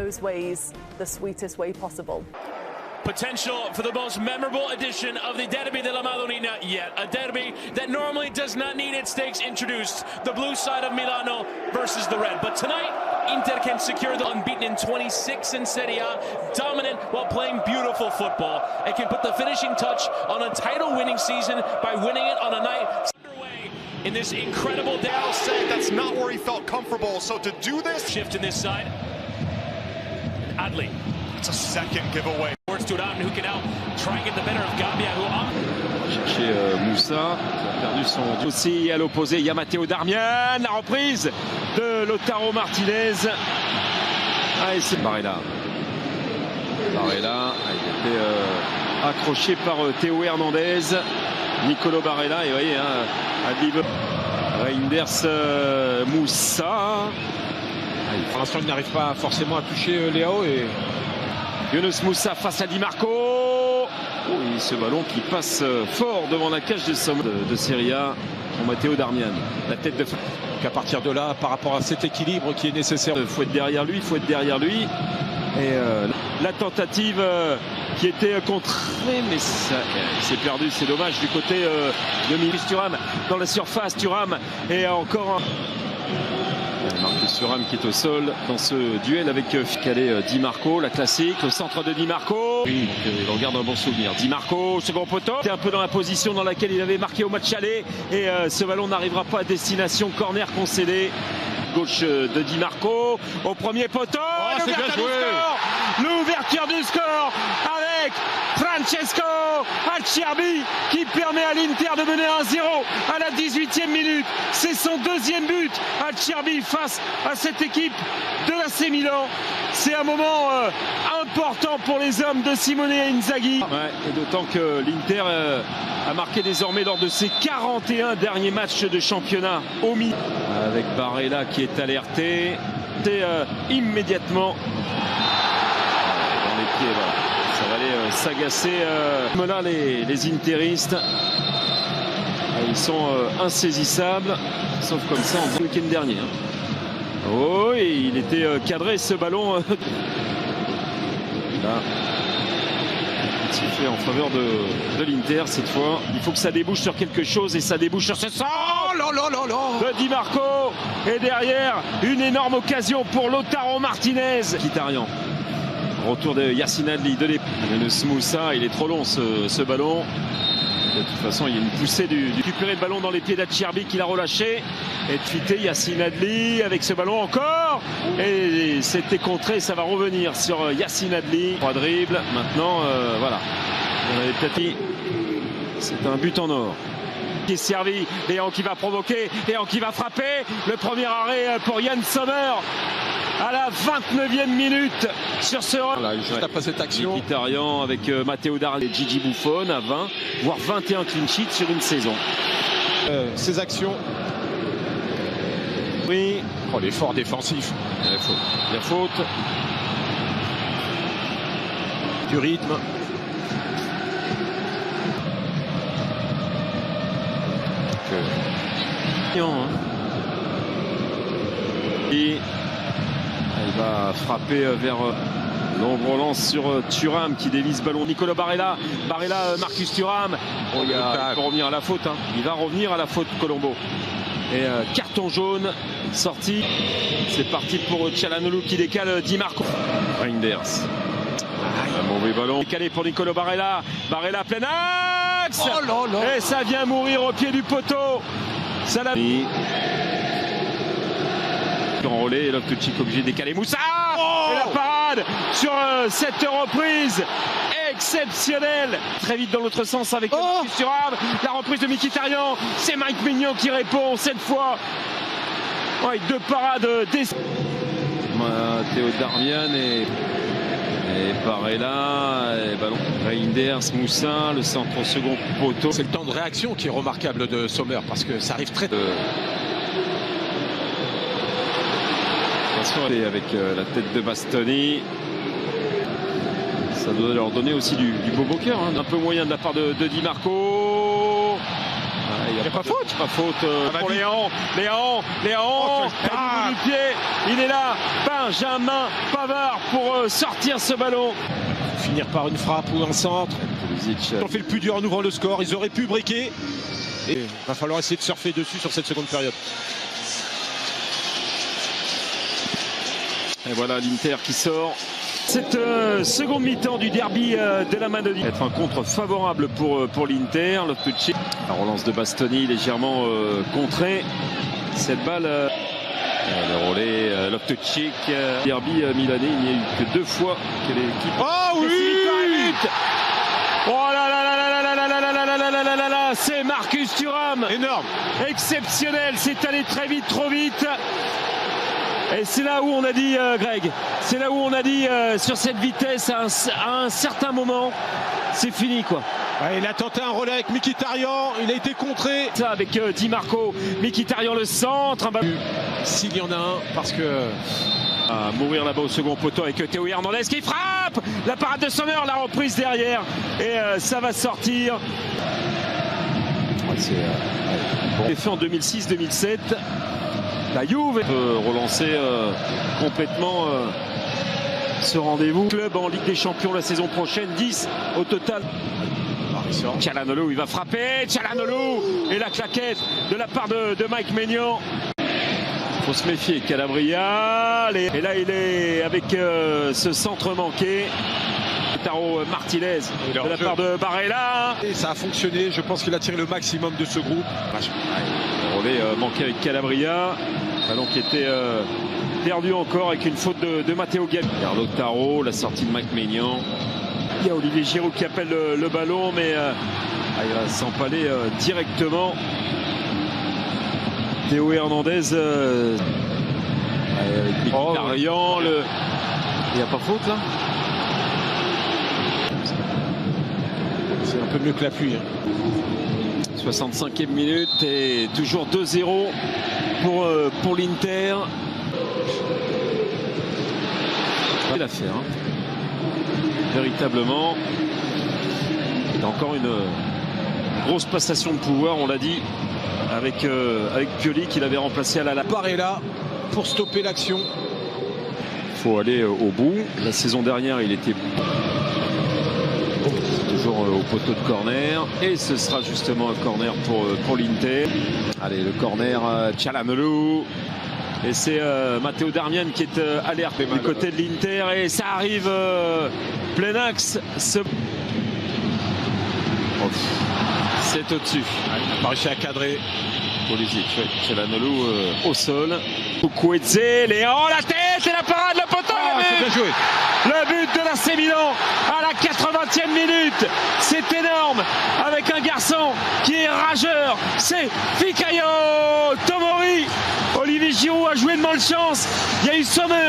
those ways the sweetest way possible. Potential for the most memorable edition of the Derby della Madonnina yet. A derby that normally does not need its stakes introduced. The blue side of Milano versus the red. But tonight, Inter can secure the unbeaten in 26 in Serie A, dominant while playing beautiful football. It can put the finishing touch on a title-winning season by winning it on a night in this incredible day. Al said that's not where he felt comfortable, so to do this... Shift in this side. Adli. It's a second giveaway. Towards Thuram, who can now try and get the better of Gabbia, who... On va chercher Moussa, qui a perdu son... Aussi à l'opposé, il y a Matteo Darmian, la reprise de Lautaro Martinez. Ah, et c'est Barella. Barella, il était accroché par Théo Hernandez. Nicolo Barella, et vous voyez, Adli Reinders, Moussa. Pour l'instant, il n'arrive pas forcément à toucher Léao. Et Yunus Moussa face à Di Marco. Oh, et ce ballon qui passe fort devant la cage de Serie A pour Matteo Darmian. La tête de... qu'à partir de là, par rapport à cet équilibre qui est nécessaire. Il faut être derrière lui, il faut être derrière lui. Et la tentative qui était contrée, mais c'est perdu, c'est dommage du côté de Marcus Thuram dans la surface. Thuram et encore un Marcus Thuram qui est au sol dans ce duel avec Calais Di Marco, la classique, le centre de Di Marco. Oui, il regarde un bon souvenir. Di Marco, second poteau. C'est un peu dans la position dans laquelle il avait marqué au match aller. Et ce ballon n'arrivera pas à destination. Corner concédé. Gauche de Di Marco au premier poteau. Oh, c'est bien joué. L'ouverture du score avec Francesco Acerbi qui permet à l'Inter de mener 1-0 à la 18e minute. C'est son deuxième but. Acerbi face à cette équipe de l'AC Milan. C'est un moment important pour les hommes de Simone Inzaghi. Ouais, et d'autant que l'Inter a marqué désormais lors de ses 41 derniers matchs de championnat au Milan. Avec Barella qui est alerté. C'est immédiatement dans les pieds. Voilà. Ça va aller s'agacer. Là, les interistes, ils sont insaisissables. Sauf comme ça en week-end dernier. Oh, et il était cadré ce ballon. Là, petit fait en faveur de l'Inter cette fois. Il faut que ça débouche sur quelque chose et ça débouche sur ce centre de Di Marco. Et derrière, une énorme occasion pour Lautaro Martinez. Kitarian. Retour de Yacine Adli de Yunus Moussa. Il est trop long ce ballon. De toute façon, il y a une poussée du récupérer le ballon dans les pieds d'Acerbi qui l'a relâché. Et de fuiter Yacine Adli avec ce ballon encore. Et c'était contré, ça va revenir sur Yacine Adli. 3 dribbles. Maintenant, voilà. On avait peut-être dit, c'est un but en or. Qui est servi, Léon qui va provoquer, Léon qui va frapper. Le premier arrêt pour Yann Sommer à la 29e minute sur ce... Voilà, juste après cette action. Mkhitaryan avec Matteo Darmian et Gigi Buffon à 20, voire 21 clean sheets sur une saison. Ces actions. Oui. Oh, l'effort défensif. La faute. Du rythme. Et il va frapper vers l'ombre relance sur Thuram qui dévisse ballon. Nicolo Barella, Marcus Thuram. Oh, il peut revenir à la faute. Hein. Il va revenir à la faute, Colombo. Et carton jaune sorti. C'est parti pour Çalhanoğlu qui décale Di Marco. Reinders. Un mauvais ballon. Décalé pour Nicolo Barella. Barella plein axe. Oh là là. Et ça vient mourir au pied du poteau. Ça l'a mis. Enrôlé, et Loftus-Cheek obligé de décaler Moussa. Et la parade sur cette reprise exceptionnelle. Très vite dans l'autre sens avec Marcus Thuram. La reprise de Mkhitaryan. C'est Mike Maignan qui répond cette fois. Ouais, 2 parades Matteo Darmian et Barella, et ballon. Reinders, Moussa, le centre au second poteau. C'est le temps de réaction qui est remarquable de Sommer parce que ça arrive très... Avec la tête de Bastoni. Ça doit leur donner aussi du beau cœur. Hein. Un peu moyen de la part de Di Marco. Ah, il Il n'y a pas faute. Pas faute pour Léon. Léon. Du pied, il est là, Benjamin Pavard pour sortir ce ballon. Finir par une frappe ou un centre. Ils ont fait le plus dur en ouvrant le score. Ils auraient pu briquer. Et il va falloir essayer de surfer dessus sur cette seconde période. Et voilà l'Inter qui sort. Cette seconde mi-temps du derby de la Madonie. Être un contre favorable pour l'Inter. La relance de Bastoni légèrement contrée. Cette balle, le relais, Loftus-Cheek. Derby milanais, il n'y a eu que 2 fois que l'équipe. Oh oui! Oh là là là là là là là là là là là là là là, c'est Marcus Thuram. Énorme. Exceptionnel, c'est allé très vite, trop vite. Et c'est là où on a dit, Greg, c'est là où on a dit sur cette vitesse à un certain moment, c'est fini quoi. Ouais, il a tenté un relais avec Mkhitaryan, il a été contré. Ça avec Di Marco, Mkhitaryan le centre. S'il y en a un, parce que... À mourir là-bas au second poteau avec Théo Hernandez qui frappe. La parade de Sommer, la reprise derrière. Et ça va sortir. C'est fait en 2006-2007. La Juve peut relancer complètement ce rendez-vous. Club en Ligue des Champions la saison prochaine, 10 au total. Çalhanoğlu, il va frapper. Çalhanoğlu et la claquette de la part de Mike Maignan. Il faut se méfier, Calabria. Et là, il est avec ce centre manqué. Lautaro Martinez de la part de Barella. Et ça a fonctionné, je pense qu'il a tiré le maximum de ce groupe. Le relais manqué avec Calabria. Ballon qui était perdu encore avec une faute de Matteo Gabi. Lautaro, la sortie de Mike Maignan. Il y a Olivier Giroud qui appelle le ballon, mais il va s'empaler directement. Théo Hernandez avec Mkhitaryan. Il n'y a pas faute là? C'est un peu mieux que la pluie. 65e minute et toujours 2-0 pour l'Inter. C'est l'affaire. Véritablement. Il y a encore une grosse passation de pouvoir, on l'a dit. Avec Pioli qui l'avait remplacé à la Barella pour stopper l'action. Il faut aller au bout. La saison dernière, il était toujours au poteau de corner. Et ce sera justement un corner pour l'Inter. Allez, le corner, Çalhanoğlu. Et c'est Matteo Darmian qui est alerte du côté de l'Inter. Et ça arrive plein axe. C'est au-dessus. Il n'a pas réussi à cadrer. Pulisic, Çalhanoğlu au sol. Chukwueze, Léon, la tête et la parade, le poteau. C'est bien joué. Le but de l'AC Milan à la 80e minute. C'est énorme avec un garçon qui est rageur. C'est Fikayo Tomori. Olivier Giroud a joué de malchance. Il y a eu Sommer.